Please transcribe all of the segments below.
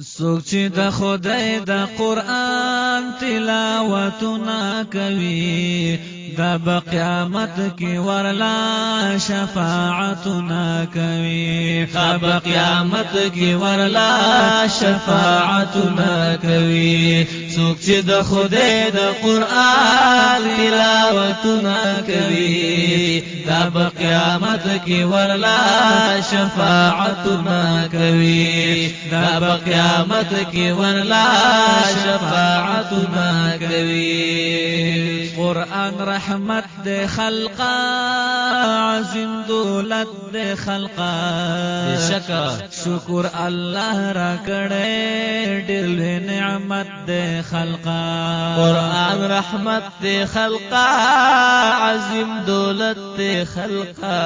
سوک چې د خدای د قرآن تلاوتونه کوي دا په قیامت کې ورلا شفاعتونه کوي دا په قیامت کې ورلا شفاعتونه کوي څوک چې د خدای د قرآن تلاوتونه کوي دا په قیامت کې ورلا شفاعتونه کوي دا په قیامت کې ورلا شفاعتونه کوي قرآن رحمت دے خلقا عظیم دولت دے خلقا شکا شکر اللہ را کڑے دل نعمت دے خلقا قرآن رحمت دے خلقا عظیم دولت دے خلقا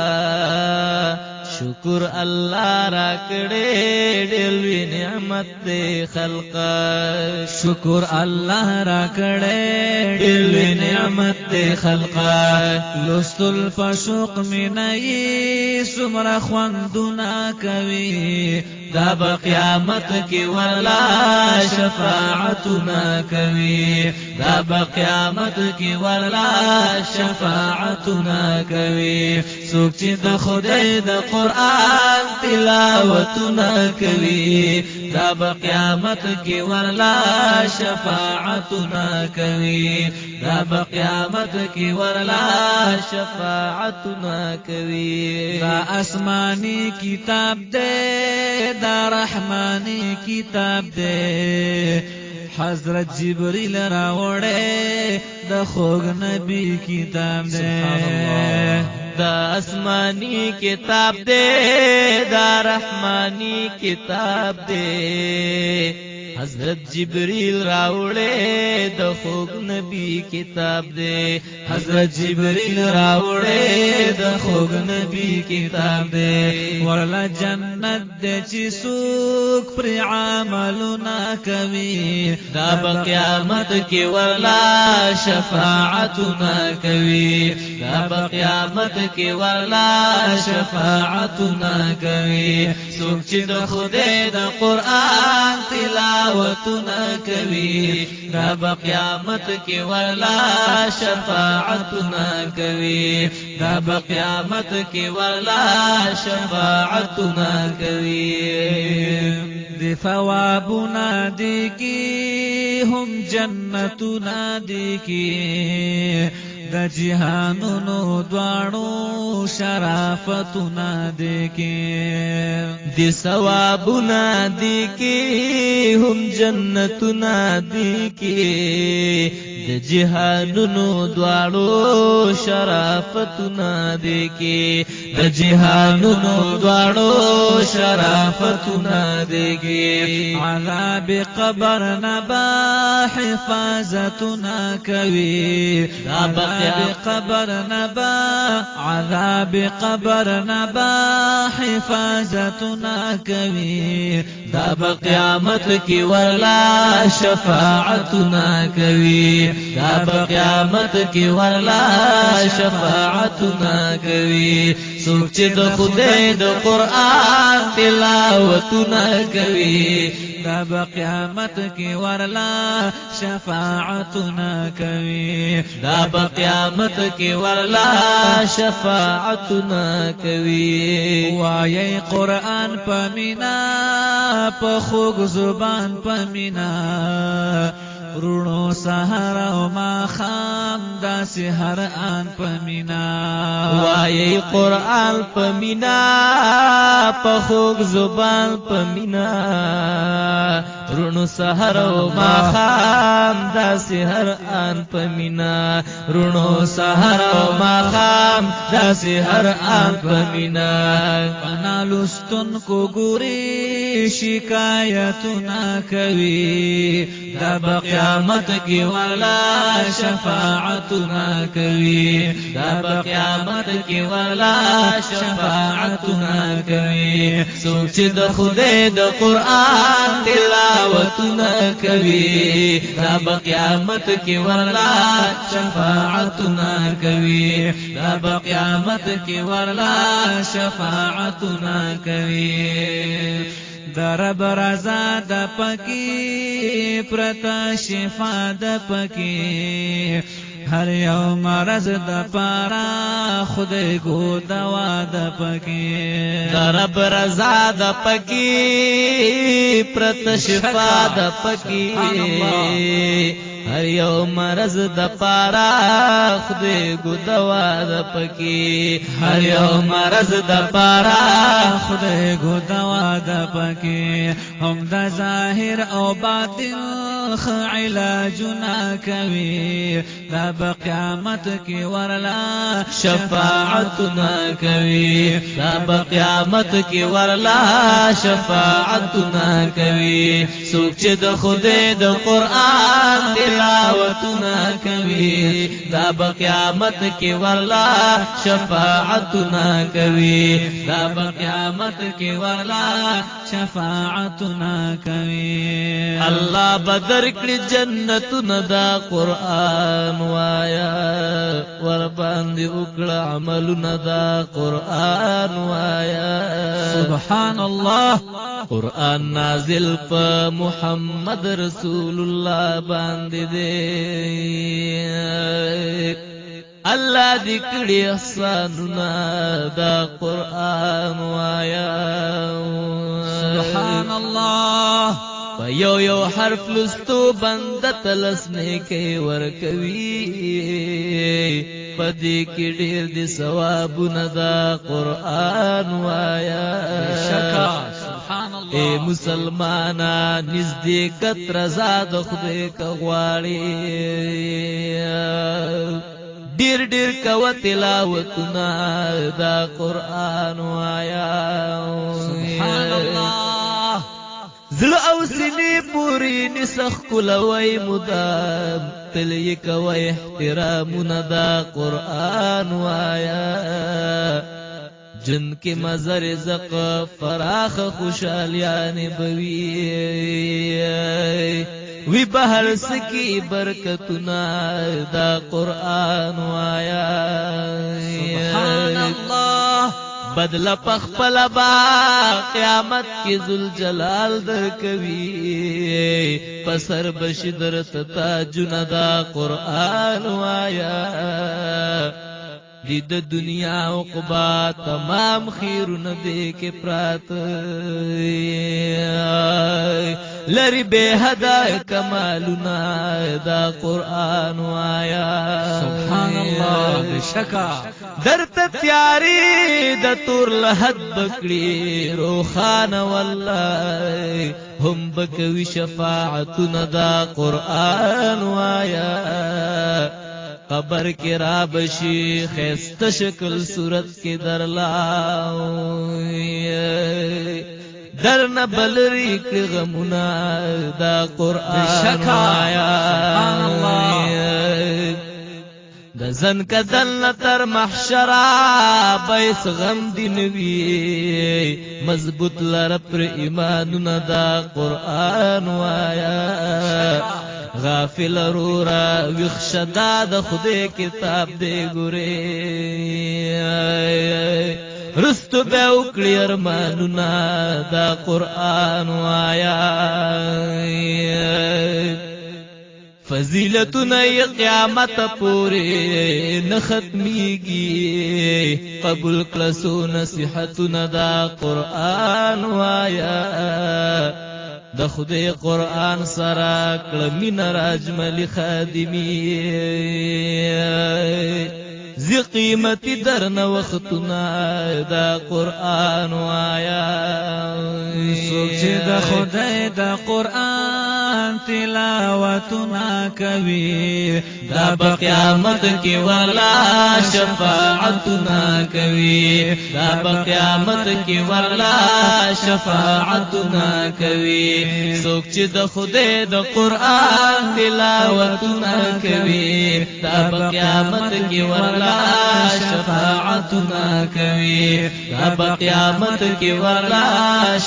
شکر اللہ را کڑے دلوی نعمت دے خلقا شکر اللہ را کڑے دلوی نعمت دے خلقا لست الفشوق منئی سمر خوندنا کوي دا با قیامت کی ورلا شفاعتنا کوي دا با قیامت کی ورلا شفاعتنا کوي سوک چې د خدای د قرآن تلاوتنا کوي دا با قیامت کی ورلا شفاعتنا کوي دا با قیامت کی ورلا شفاعتنا کوي دا آسمانی کتاب دے دا رحمانی کتاب دے حضرت جبریل راوڑے دا خوگ نبی کتاب دے دا آسمانی کتاب دے دا رحمانی کتاب دے حضرت جبریل راوڑے د خوگ نبی کتاب دے حضرت جبریل راوڑے د خوگ نبی کتاب دے ورلا جنت دے چی سوک پر عملنا کوي دا با قیامت کی ورلا شفاعتنا کوي دا با قیامت کی ورلا شفاعتنا کوي سوک چې د خدای د قرآن تلاوتنا کوي دا با قیامت کی ورلا شفاعتنا کوي دا با قیامت کی ورلا شفاعتنا کوي دی ثوابنا دی کی هم جنتنا دی کی د جهانونو دوانو شرافتنا دی کی دی ثوابنا دی کی هم جنتنا دی کی د جهانونو دوانو شرافتنا دی کی د جهانونو دوانو شرافتنا دی کی عذاب قبر نبا حفاظتنا کوي عذاب قبر نبا عذاب قبر نبا حفاظتنا کوي دا با قیامت کی ورلا شفاعتنا کوي دا با قیامت کی ورلا شفاعتنا کوي سوک چې د خدای د قرآن تلاوتنا کوي دا با قیامت کی ورلا شفاعتنا کوي دا با قیامت کی ورلا شفاعتنا کوي وایي قرآن پمینا په خوږ زبان پمینا رونو سحر او ما خام دا سحر آن پمینا وایي قرآن پمینا په خوږ زبان پمینا رونو سحر او ما خام دا سحر آن پمینا رونو سحر او ما خام دا سحر آن پمینا پنا لستن کو ګوري شکایتنا کوي دا با قیامت کی ورلا شفاعتنا کوي دا با قیامت کی ورلا شفاعتنا کوي سوک چې د خدای د قرآن تلاوتنا کوي دا با قیامت کی ورلا شفاعتنا کوي دا با قیامت کی ورلا شفاعتنا کوي د رب رضا د پکی پرتا شفا د پکی هر یو مرض د پارا خدای کو دوا د پکی د رب رضا د پکی پرتا شفا د پکی هر یو مرض د پارا خدای کو دوا د پکی هر یو مرض د پارا خدای کو دوا د پکی هم د ظاهر او باطن خ علاجنا کوي دا بقیامت کی ورلا شفاعتنا کوي دا بقیامت کی ورلا شفاعتنا کوي څوک چې د خدای د قران تلاوتنا کوي دا بقیامت کی ورلا شفاعتنا کوي دا بقیامت کی ورلا شفاعتنا کوي الله بدر کړي جنتونه دا قران وایا ور باندې وکړه عملونه دا قران وایا سبحان الله قران نازل په محمد رسول الله باندې دی الله دې کړي احسانونه دا قران وایا سبحان الله په یو یو حرف لستو بنده تلسنه کې ورکوي پدې کې ډېر دي ثوابونه دا قران وایا سبحان الله اے مسلمانا نزدېکت رضا د خدای کا غواړي ډېر ډېر کو تلاوتونه دا قران وایا سبحان الله زړه او سینې پوری نسخ کولوي مدام تلې کوي احترامونه دا قران وایا جن کې مزر رزق فراخ خوشالیان بوي وی بهر سکی برکتنا دا قران وایا سبحان الله بدل پخپل با قیامت کی ذل جلال در کوي پسر بشدر تتا جندا قران وایا د دنیا عقبا تمام خیرونه دې کې پرات لری به هدا کمالونه دا قران وایا سبحان الله بشکا درته تیاری د تور لحد بکړي روخان والله هم بکوي شفاعتنا دا قران وایا قبر کې را بشي خسته شکل صورت کې درلا درن بلری کې غمنا دا قران وایا سبحان الله د زن کدل تر محشر بیس غم دینوی مضبوط لر پر ایمانونه دا قران وایا غافل رورا وخشدا د خدای کتاب دی ګوري رستو به وکړي ارمانونه دا قران وایا فضیلتونه قیامت پورې نه ختميږي قبول کلسو نصیحتونه دا قران وایا د خدای قران سره کلمین راجمل خادمی زی قیمتی درن وختنا دا قران وایا څوک چې د خدای د قران تلاوتنا کوي دا بقیامت کی ورلا شفاعتنا کوي دا بقیامت کی ورلا شفاعتنا کوي څوک چې د خدای د قران تلاوتنا کوي دا بقیامت کی ورلا شفاعتنا کوي دا قیامت کی ورلا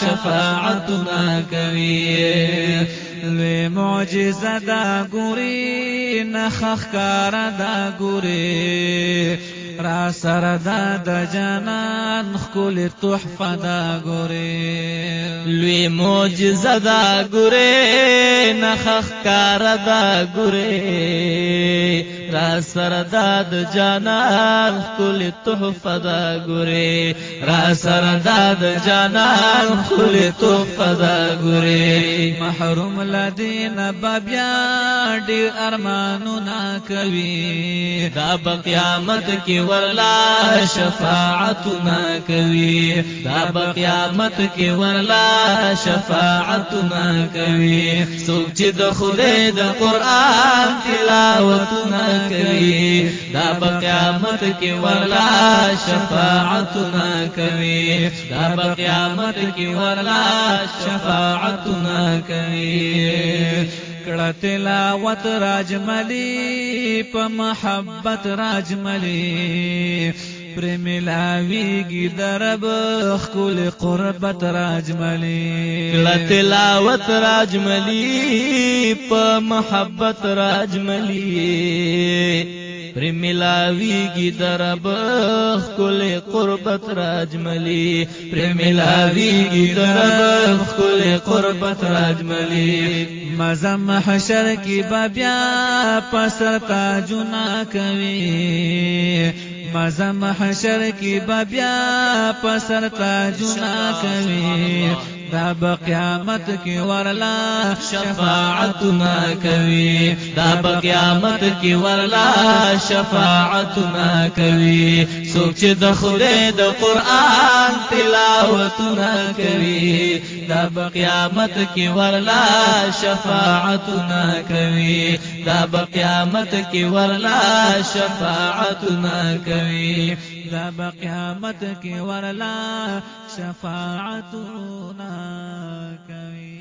شفاعتنا کوي لوی معجزه دا ګوري نخخ کار دا ګوري را سره دا د جانان ښکلې تحفه دا ګورې لوی معجزه دا ګورې نخ ښکاره دا ګورې را سره دا د جانان ښکلې تحفه دا ګورې را سره دا د جانان ښکلې تحفه دا ګورې محروم لدین بیا ډېر ارمانونه کوي دا په قیامت کې ورلا شفاعتونه کوي دا په قیامت کې ورلا شفاعتونه کوي څوک چې د خدای د قرآن تلاوتونه کوي دا په قیامت کې ورلا شفاعتونه کوي دا په قیامت کې ورلا شفاعتونه کوي کړه تلاوت راجملی په محبت راجملی پر ملاویږي درب خپل قربت راجملی کړه تلاوت راجملی په محبت راجملی پر ملاویږي درب خپل قربت راجملی پر ملاویږي درب خپل قربت راجملی مزه محشر کی بیا پسر تاجونه کوي مزه محشر کی بیا پسر تاجونه کوي دا په قیامت کې ورلا شفاعتنا کوي دا په قیامت کې ورلا شفاعتنا کوي څوک چې د خدای د قرآن تلاوتنا کوي دا په قیامت کې ورلا شفاعتنا کوي دا په قیامت کې ورلا شفاعتنا کوي دا په قیامت کې ورلا شفاعتنا کوي